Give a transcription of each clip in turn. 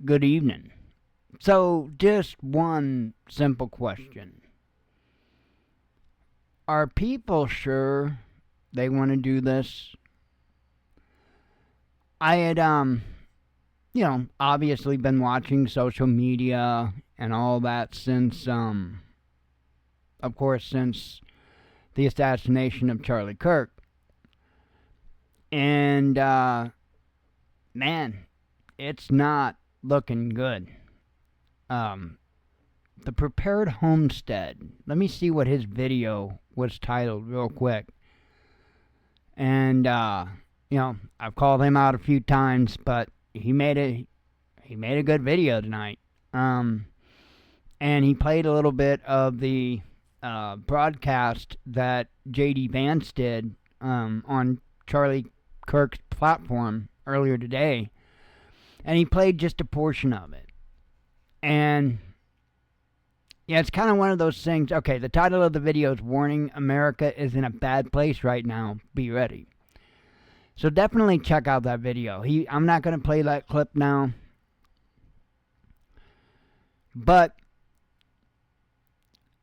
Good evening. So, just one simple question. Are people sure they want to do this? I had, obviously been watching social media and all that since, of course, since the assassination of Charlie Kirk. And, man, it's not looking good. Um, the Prepared Homestead. Let me see what his video was titled real quick. And I've called him out a few times, but he made a good video tonight. And he played a little bit of the broadcast that J.D. Vance did on Charlie Kirk's platform earlier today, and he played just a portion of it. And yeah, it's kind of one of those things. Okay, the title of the video is Warning America is in a Bad Place Right Now. Be ready. So definitely check out that video. I'm not going to play that clip now. But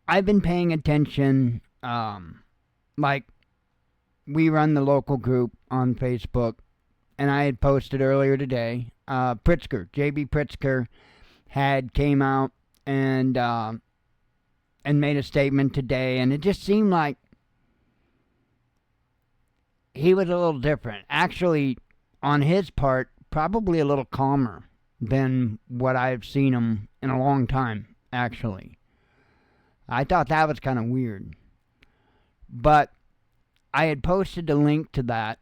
I've been paying attention. Like, we run the local group on Facebook. And I had posted earlier today. Pritzker, J.B. Pritzker, had came out and made a statement today, and it just seemed like he was a little different. Actually, on his part, probably a little calmer than what I've seen him in a long time, actually. I thought that was kind of weird. But I had posted a link to that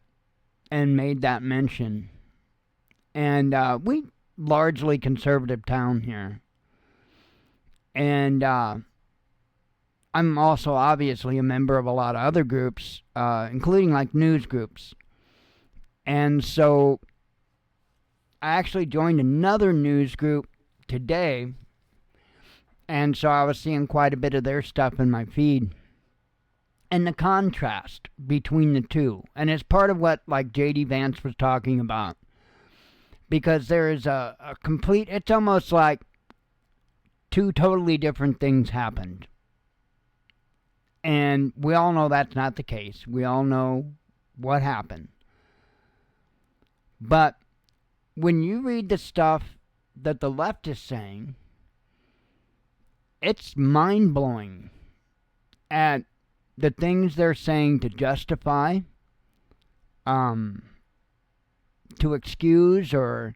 and made that mention. And we largely conservative town here. And I'm also obviously a member of a lot of other groups, including like news groups. And so I actually joined another news group today. And so I was seeing quite a bit of their stuff in my feed. And the contrast between the two. And it's part of what like J.D. Vance was talking about. Because there is a complete, it's almost like two totally different things happened. And we all know that's not the case. We all know what happened. But when you read the stuff that the left is saying, it's mind-blowing at the things they're saying to justify, to excuse, or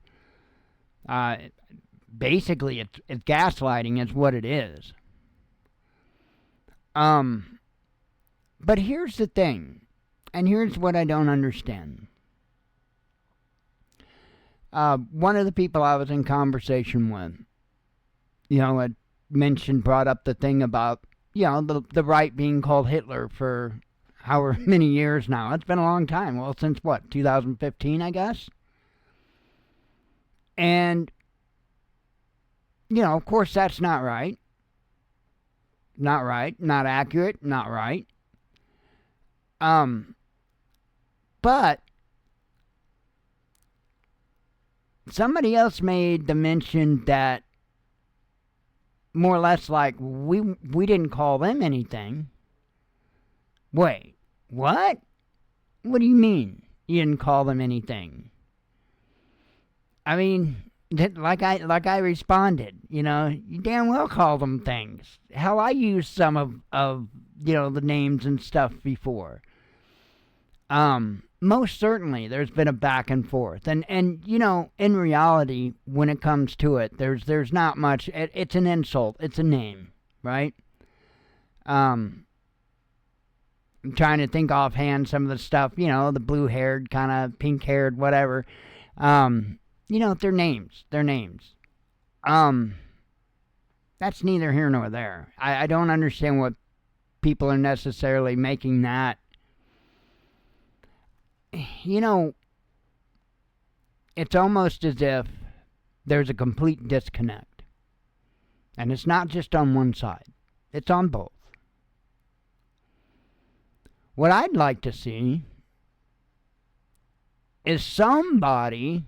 basically it's gaslighting is what it is. But here's the thing, and here's what I don't understand. One of the people I was in conversation with, had brought up the thing about, the right being called Hitler for however many years now. It's been a long time. Well, since what, 2015, I guess? And, of course that's not right. Not right, not accurate, not right. But somebody else made the mention that more or less like we didn't call them anything. Wait, what? What do you mean you didn't call them anything? I mean, like I responded, you damn well call them things. Hell, I used some of the names and stuff before. Most certainly there's been a back and forth. And in reality, when it comes to it, there's not much. It's an insult. It's a name, right? I'm trying to think offhand some of the stuff, the blue-haired, kind of pink-haired, whatever. They're names. They're names. That's neither here nor there. I don't understand what people are necessarily making that. It's almost as if there's a complete disconnect. And it's not just on one side. It's on both. What I'd like to see is somebody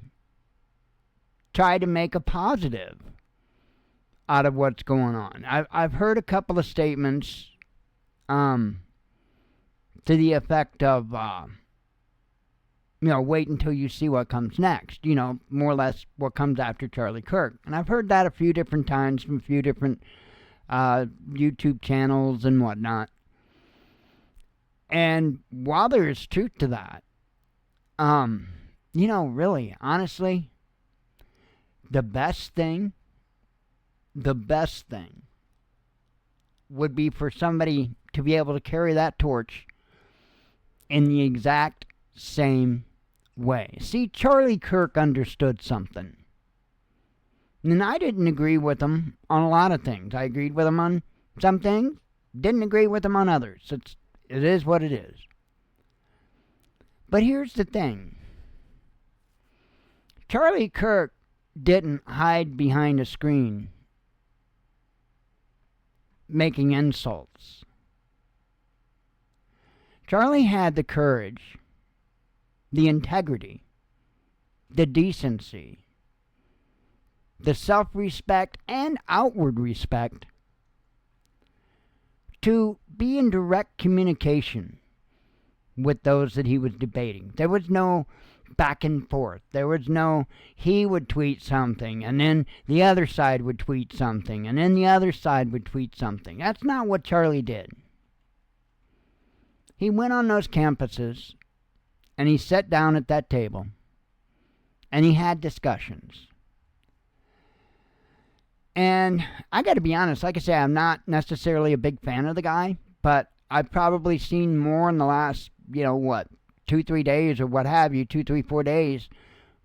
try to make a positive out of what's going on. I've heard a couple of statements to the effect of, wait until you see what comes next. More or less what comes after Charlie Kirk. And I've heard that a few different times from a few different YouTube channels and whatnot. And while there is truth to that, really, honestly, the best thing would be for somebody to be able to carry that torch in the exact same way. See, Charlie Kirk understood something. And I didn't agree with him on a lot of things. I agreed with him on some things, didn't agree with him on others. It is what it is. But here's the thing. Charlie Kirk didn't hide behind a screen making insults. Charlie had the courage, the integrity, the decency, the self-respect and outward respect to be in direct communication with those that he was debating. There was no back and forth. There was no, he would tweet something, and then the other side would tweet something, and then the other side would tweet something. That's not what Charlie did. He went on those campuses, and he sat down at that table, and he had discussions. And I got to be honest, like I say, I'm not necessarily a big fan of the guy, but I've probably seen more in the last, 2-3 days or what have you, 2, 3, 4 days,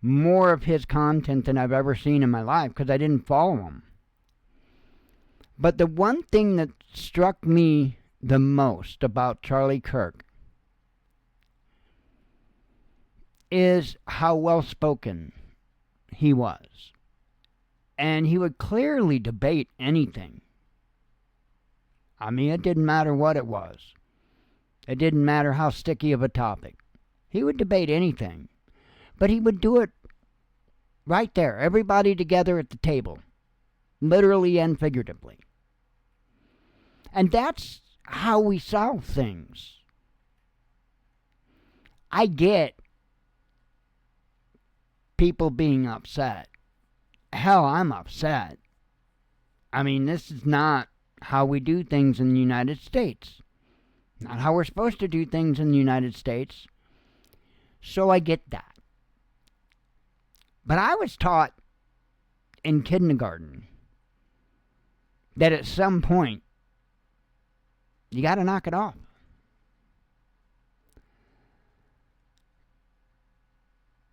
more of his content than I've ever seen in my life because I didn't follow him. But the one thing that struck me the most about Charlie Kirk is how well spoken he was. And he would clearly debate anything. I mean, it didn't matter what it was. It didn't matter how sticky of a topic. He would debate anything. But he would do it right there, everybody together at the table, literally and figuratively. And that's how we solve things. I get people being upset. Hell, I'm upset. I mean, this is not how we do things in the United States. Not how we're supposed to do things in the United States. So I get that. But I was taught in kindergarten that at some point you got to knock it off.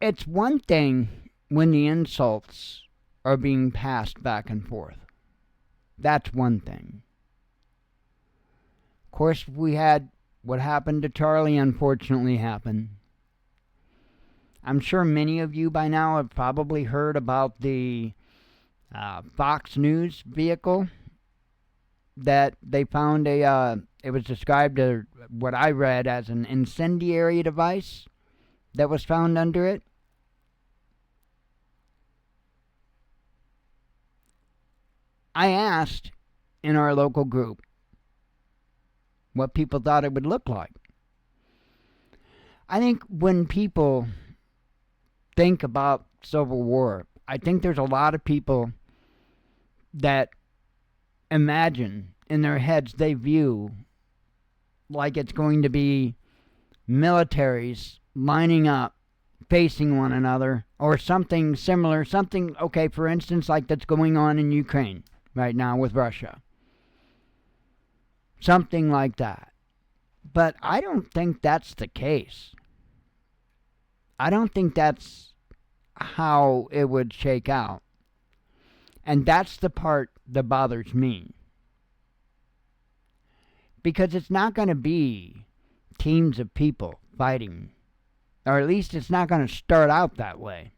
It's one thing when the insults are being passed back and forth. That's one thing. Of course, we had what happened to Charlie unfortunately happen. I'm sure many of you by now have probably heard about the Fox News vehicle that they found it was described as what I read as an incendiary device that was found under it. I asked in our local group what people thought it would look like. I think when people think about Civil War, I think there's a lot of people that imagine in their heads, they view like it's going to be militaries lining up, facing one another, or something similar, something, okay, for instance, like that's going on in Ukraine right now with Russia. Something like that. But I don't think that's the case. I don't think that's how it would shake out. And that's the part that bothers me. Because it's not going to be teams of people fighting. Or at least it's not going to start out that way.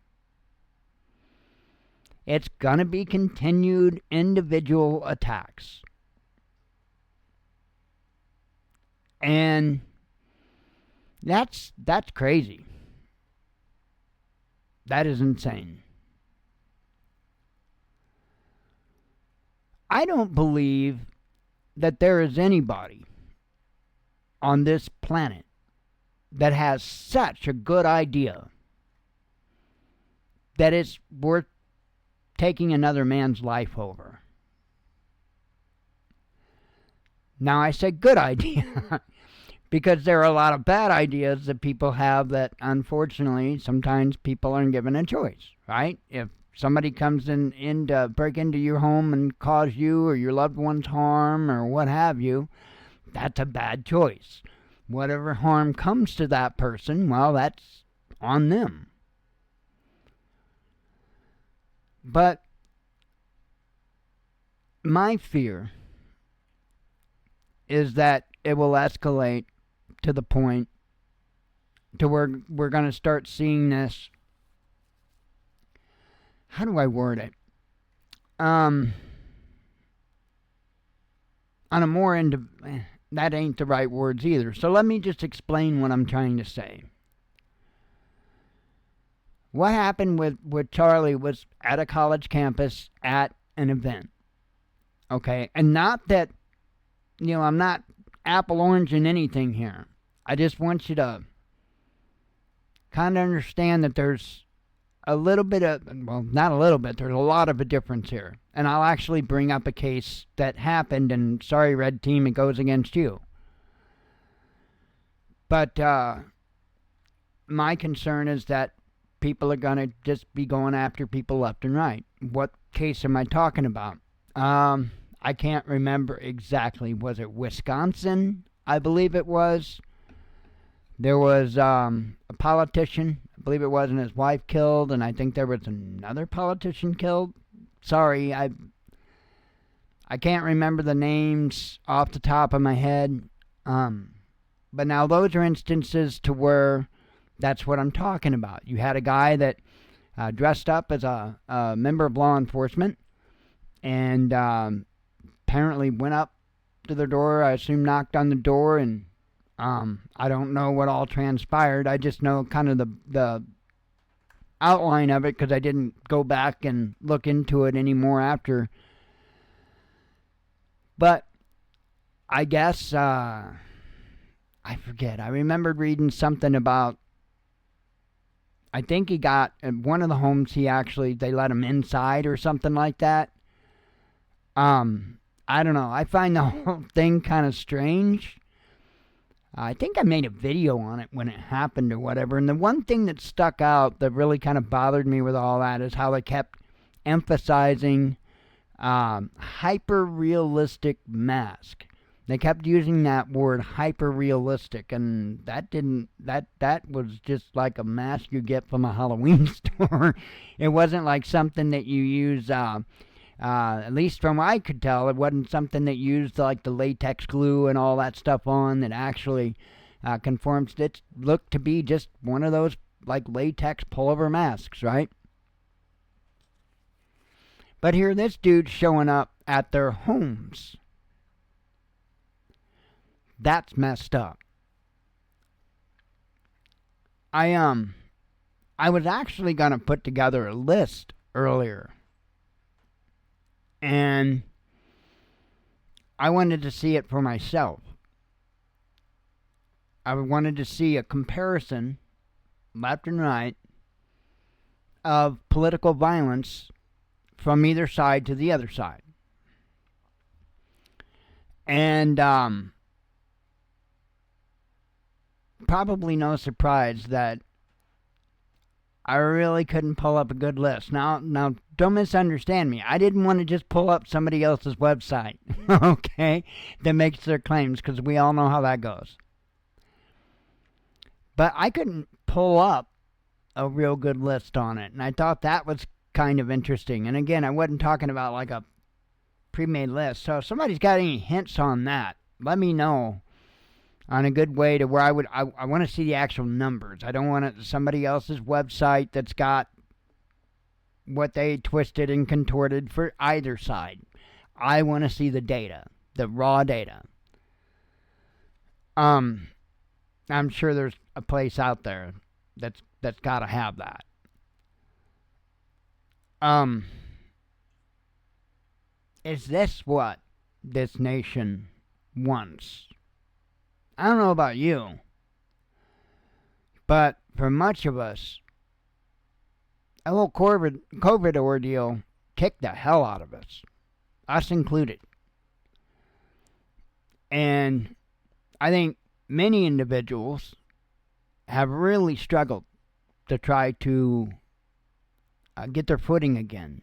It's going to be continued individual attacks. And that's crazy. That is insane. I don't believe that there is anybody on this planet that has such a good idea that it's worth taking another man's life over. Now, I say good idea because there are a lot of bad ideas that people have that, unfortunately, sometimes people aren't given a choice, right? If somebody comes in to break into your home and cause you or your loved ones harm or what have you, that's a bad choice. Whatever harm comes to that person, well, that's on them. But my fear is that it will escalate to the point to where we're going to start seeing this. How do I word it? On a more that ain't the right words either. So let me just explain what I'm trying to say. What happened with Charlie was at a college campus at an event. Okay, and not that, I'm not apple oranging anything here. I just want you to kind of understand that there's a little bit of, well, not a little bit, there's a lot of a difference here. And I'll actually bring up a case that happened, and sorry, Red Team, it goes against you. But my concern is that people are going to just be going after people left and right. What case am I talking about? I can't remember exactly. Was it Wisconsin? I believe it was. There was a politician, I believe it was, and his wife killed, and I think there was another politician killed. Sorry, I can't remember the names off the top of my head. But now those are instances to where that's what I'm talking about. You had a guy that dressed up as a member of law enforcement and apparently went up to the door, I assume knocked on the door, and I don't know what all transpired. I just know kind of the outline of it because I didn't go back and look into it anymore after. But I guess, I forget. I remembered reading something about, I think he got, at one of the homes they let him inside or something like that. I don't know. I find the whole thing kind of strange. I think I made a video on it when it happened or whatever. And the one thing that stuck out that really kind of bothered me with all that is how they kept emphasizing hyper-realistic mask. They kept using that word hyper-realistic, and that was just like a mask you get from a Halloween store. It wasn't like something that you use, at least from what I could tell, it wasn't something that used like the latex glue and all that stuff on that actually conforms. It looked to be just one of those like latex pullover masks, right? But here this dude's showing up at their homes. That's messed up. I was actually going to put together a list earlier. And I wanted to see it for myself. I wanted to see a comparison, left and right, of political violence from either side to the other side. And probably no surprise that I really couldn't pull up a good list. Now, don't misunderstand me. I didn't want to just pull up somebody else's website, okay, that makes their claims, because we all know how that goes. But I couldn't pull up a real good list on it, and I thought that was kind of interesting. And again, I wasn't talking about like a pre-made list. So if somebody's got any hints on that, let me know on a good way to where I want to see the actual numbers. I don't want it somebody else's website that's got what they twisted and contorted for either side. I want to see the data, the raw data. I'm sure there's a place out there that's got to have that. Is this what this nation wants? I don't know about you, but for much of us, the whole COVID ordeal kicked the hell out of us included. And I think many individuals have really struggled to try to get their footing again.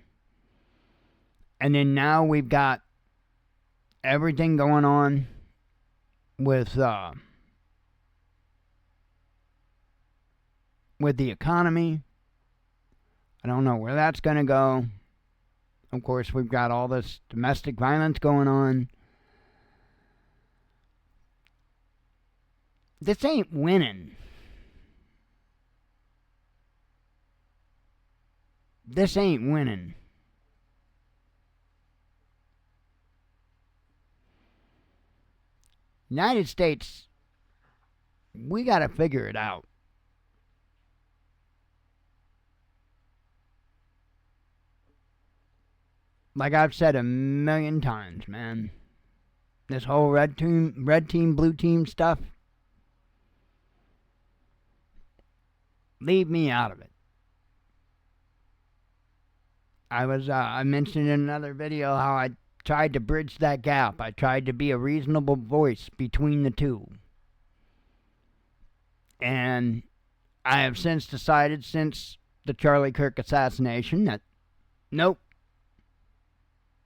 And then now we've got everything going on with the economy. I don't know where that's going to go. Of course, we've got all this domestic violence going on. This ain't winning. This ain't winning. United States, we got to figure it out. Like I've said a million times, man. This whole red team, blue team stuff, leave me out of it. I mentioned in another video how I tried to bridge that gap. I tried to be a reasonable voice between the two. And I have since decided, since the Charlie Kirk assassination, that nope.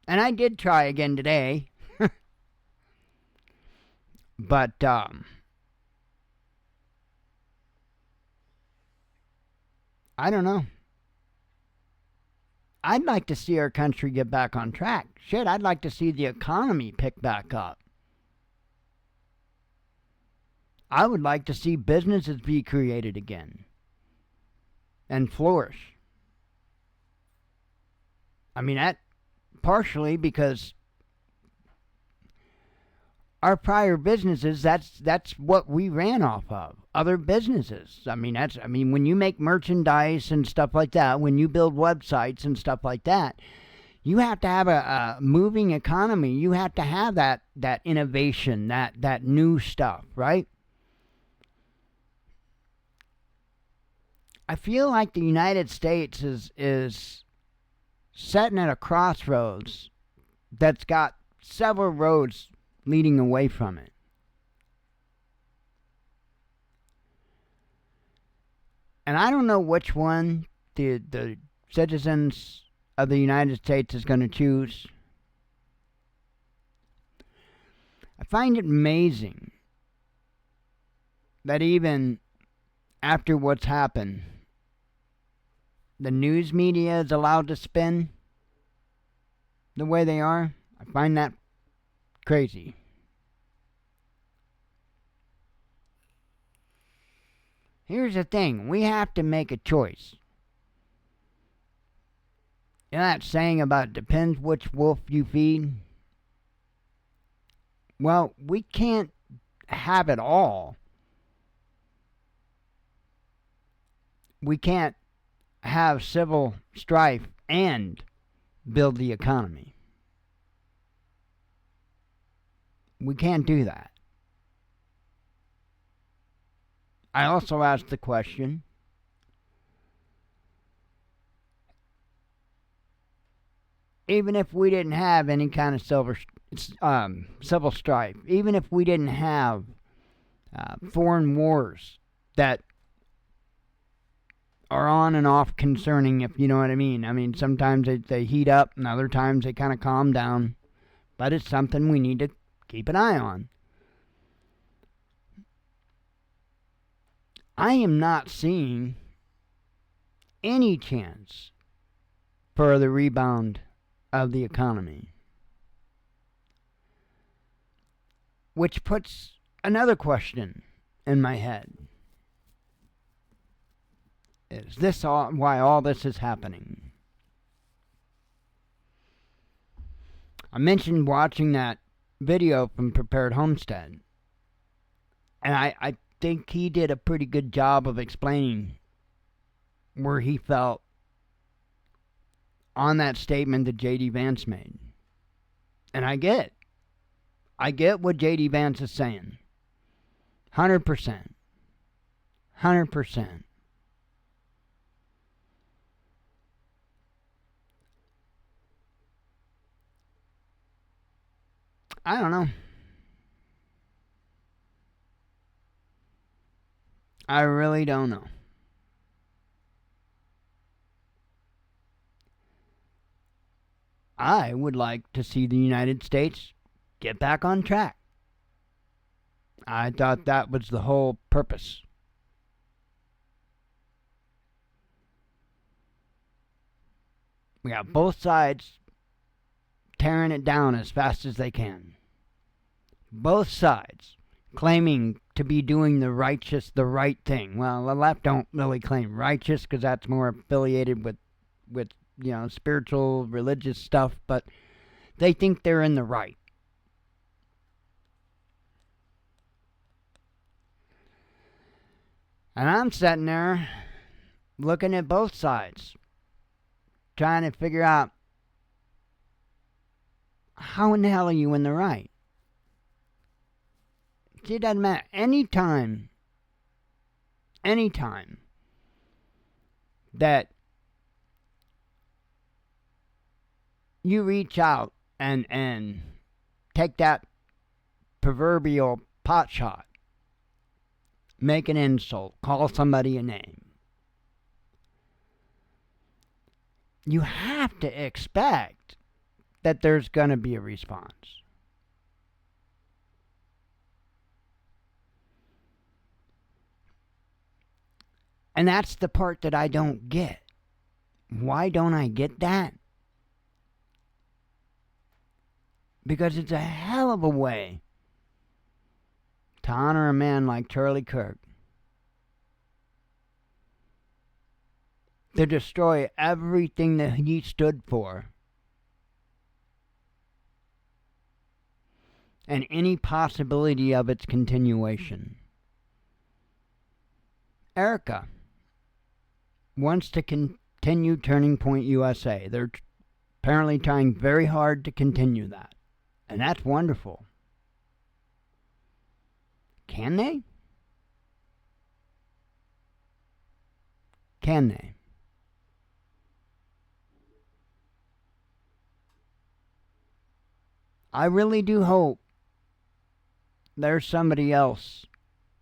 And I did try again today. But, I don't know. I'd like to see our country get back on track. Shit, I'd like to see the economy pick back up. I would like to see businesses be created again and flourish. I mean, that partially because our prior businesses, that's what we ran off of. Other businesses. I mean, when you make merchandise and stuff like that, when you build websites and stuff like that, you have to have a moving economy. You have to have that innovation, that new stuff, right? I feel like the United States is sitting at a crossroads that's got several roads leading away from it. And I don't know which one the citizens of the United States is going to choose. I find it amazing that even after what's happened, the news media is allowed to spin the way they are. I find that crazy. Here's the thing. We have to make a choice. You know that saying about depends which wolf you feed? Well, we can't have it all. We can't have civil strife and build the economy. We can't do that. I also asked the question, even if we didn't have any kind of civil strife, even if we didn't have foreign wars that are on and off concerning, if you know what I mean. I mean, sometimes they heat up and other times they kind of calm down. But it's something we need to keep an eye on. I am not seeing any chance for the rebound of the economy. Which puts another question in my head. Is this why all this is happening? I mentioned watching that video from Prepared Homestead. And I think he did a pretty good job of explaining where he felt on that statement that J.D. Vance made. And I get it. I get what J.D. Vance is saying. 100%. 100%. I don't know. I really don't know. I would like to see the United States get back on track. I thought that was the whole purpose. We got both sides tearing it down as fast as they can. Both sides claiming to be doing the right thing. Well, the left don't really claim righteous because that's more affiliated with spiritual, religious stuff, but they think they're in the right. And I'm sitting there looking at both sides, trying to figure out how in the hell are you in the right? See, it doesn't matter. Anytime that you reach out and take that proverbial pot shot, make an insult, call somebody a name, you have to expect that there's going to be a response. And that's the part that I don't get. Why don't I get that? Because it's a hell of a way to honor a man like Charlie Kirk. To destroy everything that he stood for. And any possibility of its continuation. Erica wants to continue Turning Point USA. They're apparently trying very hard to continue that. And that's wonderful. Can they? Can they? I really do hope there's somebody else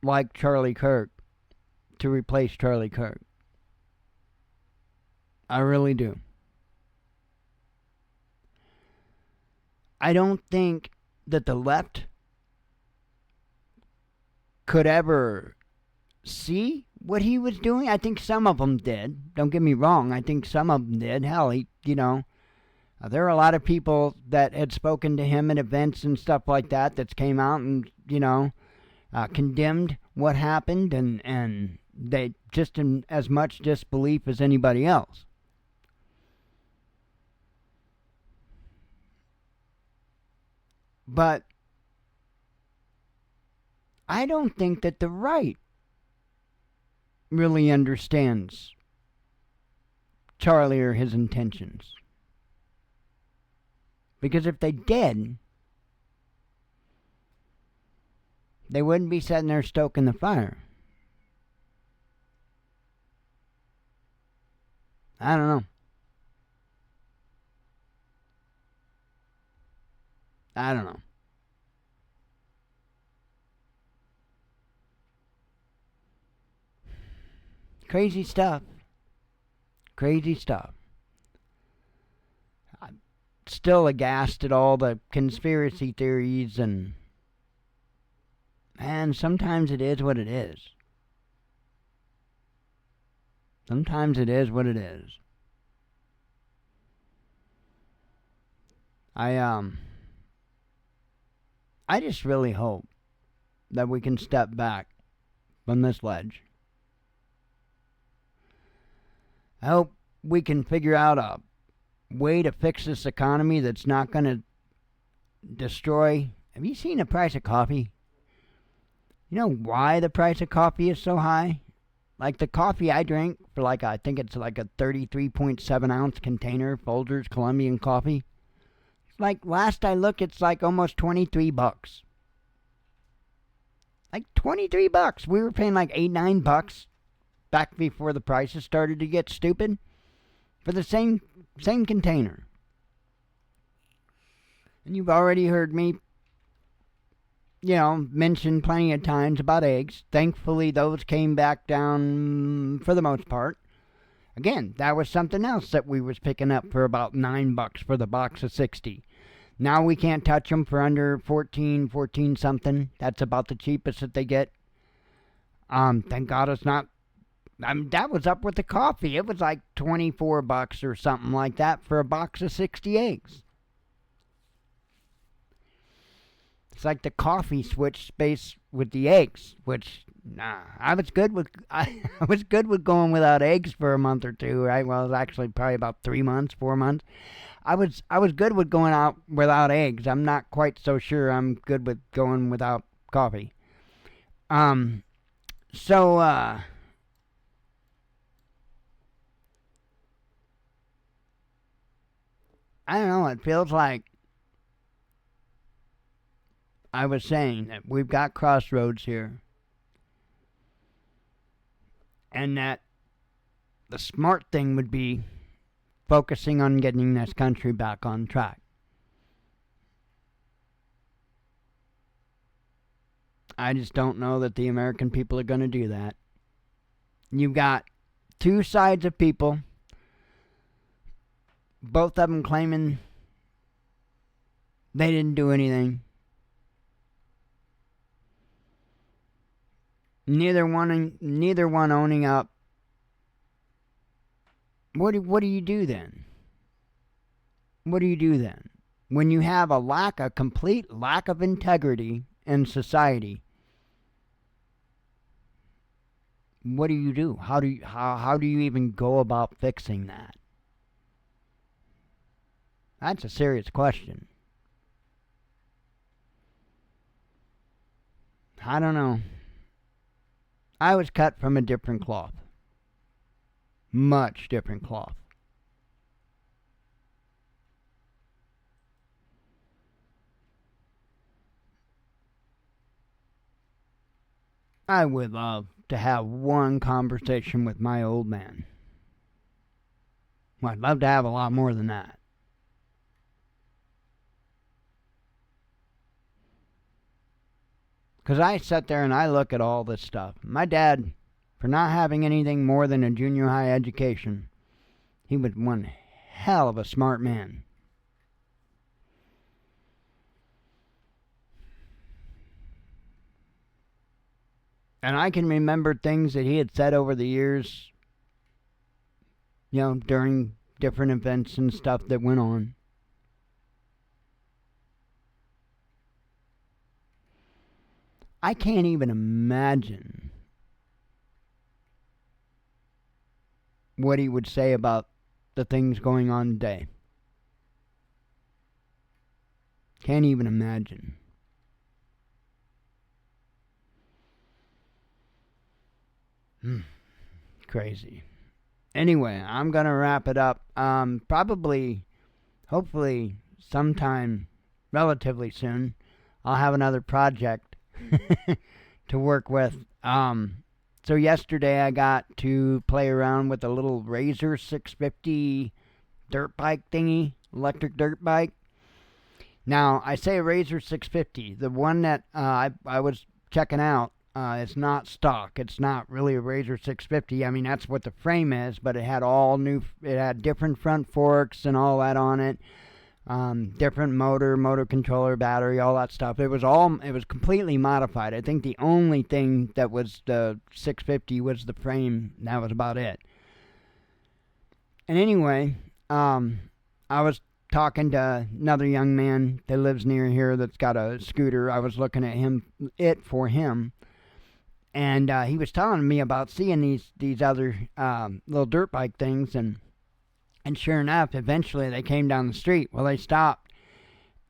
like Charlie Kirk to replace Charlie Kirk. I really do. I don't think that the left could ever see what he was doing. I think some of them did. Don't get me wrong. I think some of them did. Hell, there are a lot of people that had spoken to him at events and stuff like that came out and, condemned what happened, and they just in as much disbelief as anybody else. But I don't think that the right really understands Charlie or his intentions. Because if they did, they wouldn't be sitting there stoking the fire. I don't know. I don't know. Crazy stuff. Crazy stuff. I'm still aghast at all the conspiracy theories, and sometimes it is what it is. Sometimes it is what it is. I just really hope that we can step back from this ledge. I hope we can figure out a way to fix this economy that's not going to destroy. Have you seen the price of coffee? You know why the price of coffee is so high? Like the coffee I drink for I think it's like a 33.7 ounce container, Folgers Colombian coffee. like last I looked, it's like almost $23. Like $23. We were paying like $8-9 back before the prices started to get stupid for the same container. And you've already heard me, mention plenty of times about eggs. Thankfully, those came back down for the most part. Again, that was something else that we was picking up for about $9 for the box of 60. Now we can't touch them for under 14 something. That's about the cheapest that they get. Thank God it's not. I mean, that was up with the coffee. It was like $24 or something like that for a box of 60 eggs. It's like the coffee switched space with the eggs, which I was good with. I was good with going without eggs for a month or two. Right? Well, it was actually probably about 3 months, 4 months. I was good with going out without eggs. I'm not quite so sure I'm good with going without coffee. So I don't know. It feels like I was saying that we've got crossroads here, and that the smart thing would be focusing on getting this country back on track. I just don't know that the American people are going to do that. You've got two sides of people, both of them claiming they didn't do anything. Neither one owning up. What do you do then? What do you do then? When you have a complete lack of integrity in society, what do you do? How do you even go about fixing that? That's a serious question. I don't know. I was cut from a different cloth. Much different cloth. I would love to have one conversation with my old man. Well, I'd love to have a lot more than that. Because I sit there and I look at all this stuff. My dad, for not having anything more than a junior high education, he was one hell of a smart man. And I can remember things that he had said over the years, during different events and stuff that went on. I can't even imagine what he would say about the things going on today. Can't even imagine. Crazy. Anyway, I'm going to wrap it up. Probably, hopefully, sometime relatively soon, I'll have another project to work with. So yesterday I got to play around with a little Razor 650 dirt bike thingy, electric dirt bike. Now, I say Razor 650. The one that I was checking out, it's not stock. It's not really a Razor 650. I mean, that's what the frame is, but it had it had different front forks and all that on it. Different motor controller, battery, all that stuff. It was completely modified. I think the only thing that was the 650 was the frame. That was about it. And anyway, I was talking to another young man that lives near here that's got a scooter. I was looking at it for him. And he was telling me about seeing these other little dirt bike things, and sure enough, eventually they came down the street. Well, they stopped,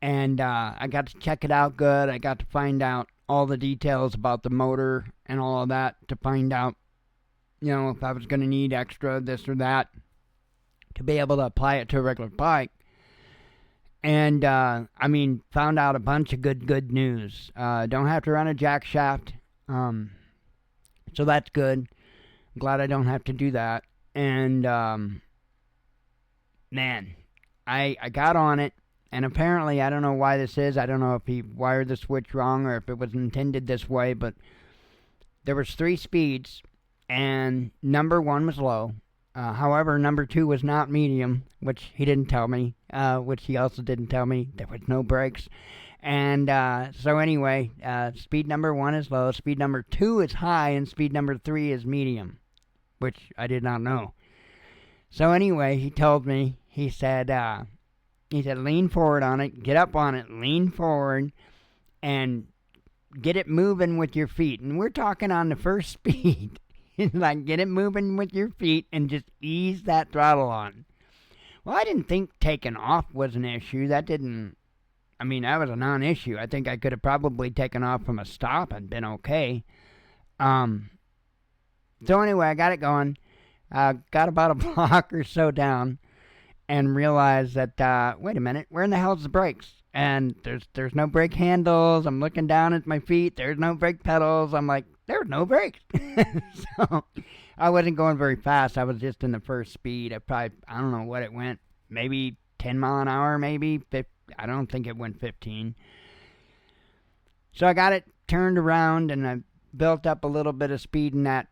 and I got to check it out good. I got to find out all the details about the motor and all of that, to find out, if I was going to need extra this or that to be able to apply it to a regular bike. And, I mean, found out a bunch of good news. Don't have to run a jack shaft. So that's good. I'm glad I don't have to do that. And, man, I got on it. And apparently, I don't know why this is. I don't know if he wired the switch wrong or if it was intended this way, but there was 3 speeds, and number 1 was low. However, number 2 was not medium, which he didn't tell me, which he also didn't tell me. There was no brakes. And so anyway, speed number 1 is low, speed number 2 is high, and speed number 3 is medium, which I did not know. So anyway, he told me, he said, lean forward on it, get up on it, lean forward, and get it moving with your feet. And we're talking on the first speed. Like, get it moving with your feet and just ease that throttle on. Well, I didn't think taking off was an issue. That was a non-issue. I think I could have probably taken off from a stop and been okay. So anyway, I got it going. Got about a block or so down and realized that, wait a minute, where in the hell's the brakes? And there's no brake handles. I'm looking down at my feet. There's no brake pedals. I'm like, there's no brakes. So I wasn't going very fast. I was just in the first speed. I don't know what it went. Maybe 10 mile an hour, maybe. I don't think it went 15. So I got it turned around and I built up a little bit of speed in that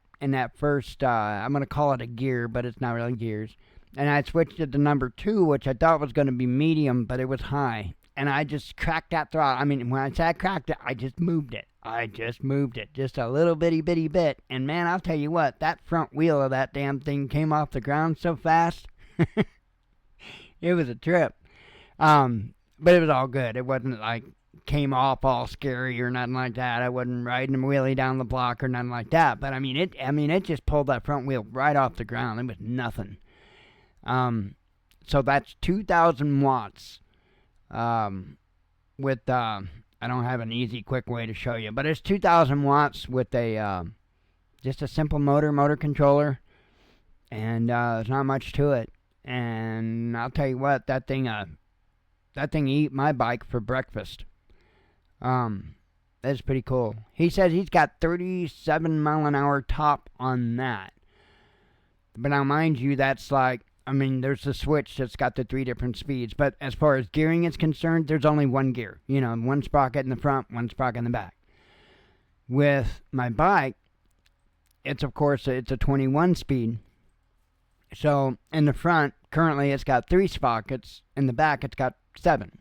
first, I'm going to call it a gear, but it's not really gears. And I switched it to number 2, which I thought was going to be medium, but it was high. And I just cracked that throttle. I mean, when I say I cracked it, I just moved it. Just a little bitty bit. And man, I'll tell you what, that front wheel of that damn thing came off the ground so fast. It was a trip. But it was all good. It wasn't like came off all scary or nothing like that. I wasn't riding a wheelie down the block or nothing like that. But it just pulled that front wheel right off the ground. It was nothing. So that's 2,000 watts. With I don't have an easy quick way to show you, but it's 2,000 watts with a just a simple motor controller, and there's not much to it. And I'll tell you what, that thing ate my bike for breakfast. That's pretty cool. He says he's got 37 mile an hour top on that, but now mind you, that's like, there's the switch that's got the 3 different speeds. But as far as gearing is concerned, there's only 1 gear. 1 sprocket in the front, 1 sprocket in the back. With my bike, it's a 21 speed. So in the front, currently it's got 3 sprockets. In the back, it's got 7.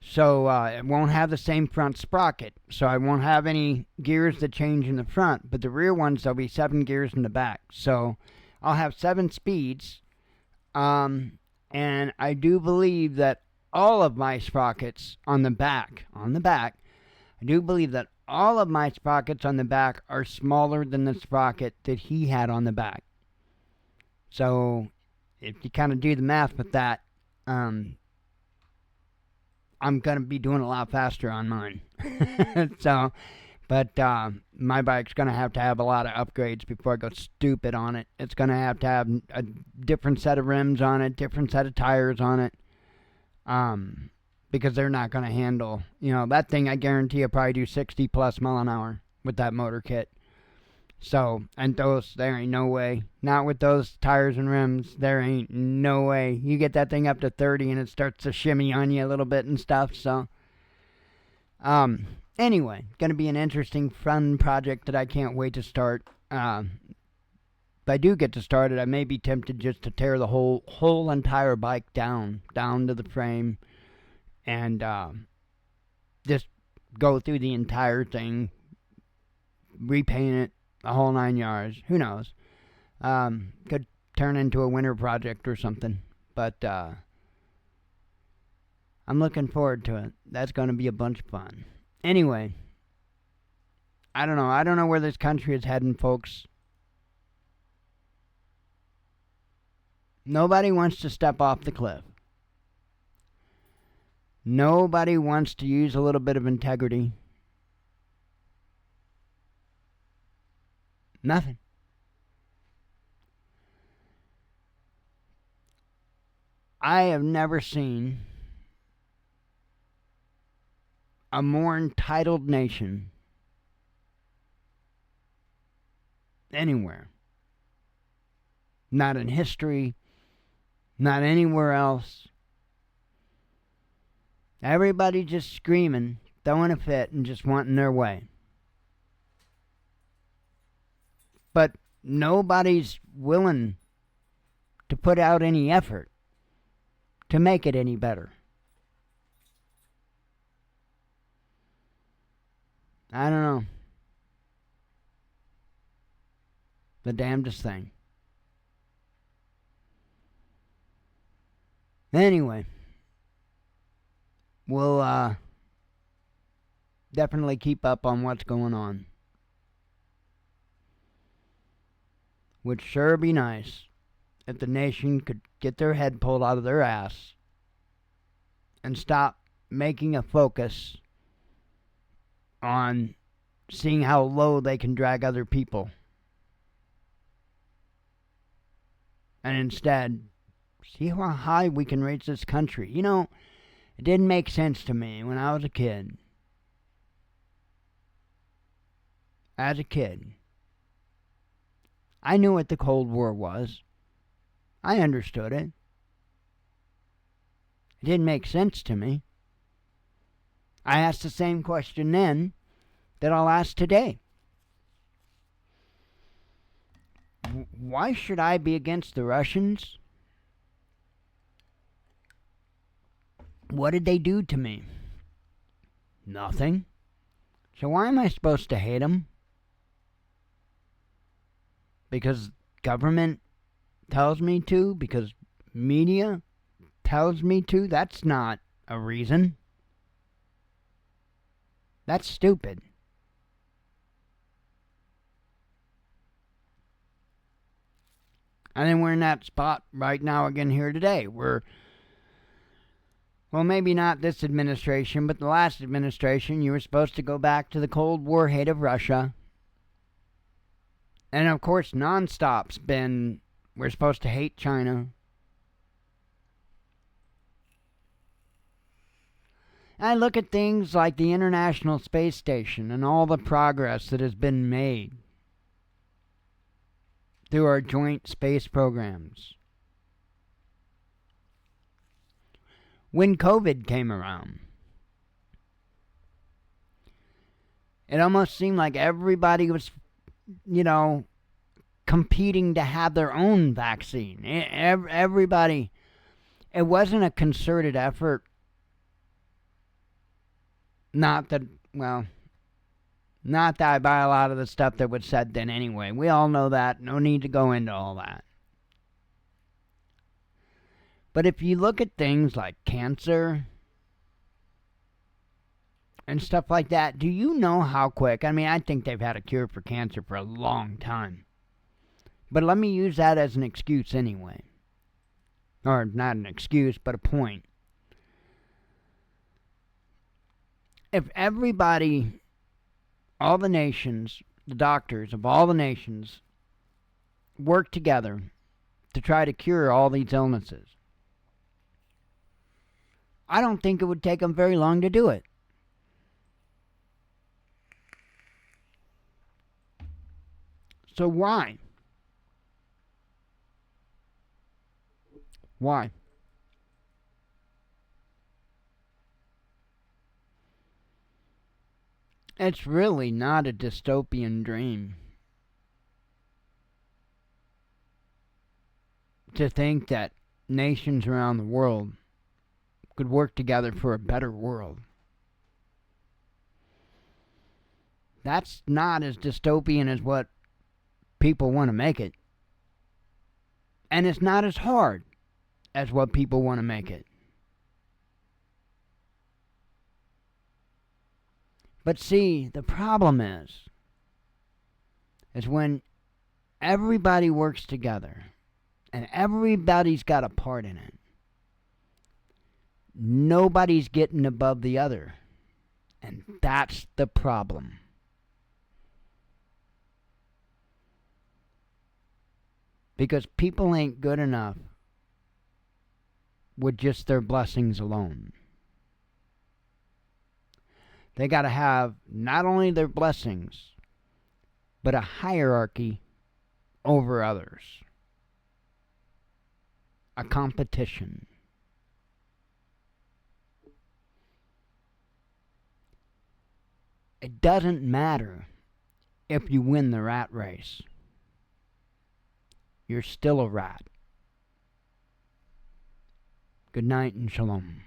So it won't have the same front sprocket. So I won't have any gears that change in the front. But the rear ones, there'll be 7 gears in the back. So I'll have 7 speeds. And I do believe that all of my sprockets on the back, I do believe that all of my sprockets on the back are smaller than the sprocket that he had on the back. So if you kind of do the math with that, I'm going to be doing a lot faster on mine. But my bike's going to have a lot of upgrades before I go stupid on it. It's going to have a different set of rims on it, different set of tires on it, because they're not going to handle, that thing, I guarantee will probably do 60 plus mile an hour with that motor kit. So, and there ain't no way. Not with those tires and rims, there ain't no way. You get that thing up to 30 and it starts to shimmy on you a little bit and stuff, so. Anyway, going to be an interesting, fun project that I can't wait to start. If I do get to start it, I may be tempted just to tear the whole entire bike down to the frame, and just go through the entire thing, repaint it, the whole 9 yards. Who knows? Could turn into a winter project or something. But I'm looking forward to it. That's going to be a bunch of fun. Anyway, I don't know. I don't know where this country is heading, folks. Nobody wants to step off the cliff. Nobody wants to use a little bit of integrity. Nothing. I have never seen a more entitled nation anywhere. Not in history, not anywhere else. Everybody just screaming, throwing a fit, and just wanting their way. But nobody's willing to put out any effort to make it any better. I don't know. The damnedest thing. Anyway, we'll definitely keep up on what's going on. Would sure be nice if the nation could get their head pulled out of their ass and stop making a focus on seeing how low they can drag other people. And instead, see how high we can raise this country. You know, it didn't make sense to me when I was a kid. As a kid, I knew what the Cold War was. I understood it. It didn't make sense to me. I asked the same question then that I'll ask today. Why should I be against the Russians? What did they do to me? Nothing. So why am I supposed to hate them? Because government tells me to? Because media tells me to? That's not a reason. That's stupid. And then we're in that spot right now again here today. Well, maybe not this administration, but the last administration, you were supposed to go back to the Cold War hate of Russia. And of course, nonstop's been, we're supposed to hate China. I look at things like the International Space Station and all the progress that has been made through our joint space programs. When COVID came around, it almost seemed like everybody was, competing to have their own vaccine. Everybody, it wasn't a concerted effort. Not that I buy a lot of the stuff that was said then anyway. We all know that. No need to go into all that. But if you look at things like cancer and stuff like that, do you know how quick? I mean, I think they've had a cure for cancer for a long time. But let me use that as an excuse anyway. Or not an excuse, but a point. If everybody, all the nations, the doctors of all the nations, work together to try to cure all these illnesses, I don't think it would take them very long to do it. So why? Why? It's really not a dystopian dream to think that nations around the world could work together for a better world. That's not as dystopian as what people want to make it. And it's not as hard as what people want to make it. But see, the problem is when everybody works together and everybody's got a part in it, nobody's getting above the other. And that's the problem. Because people ain't good enough with just their blessings alone. They got to have not only their blessings, but a hierarchy over others, a competition. It doesn't matter if you win the rat race. You're still a rat. Good night and shalom.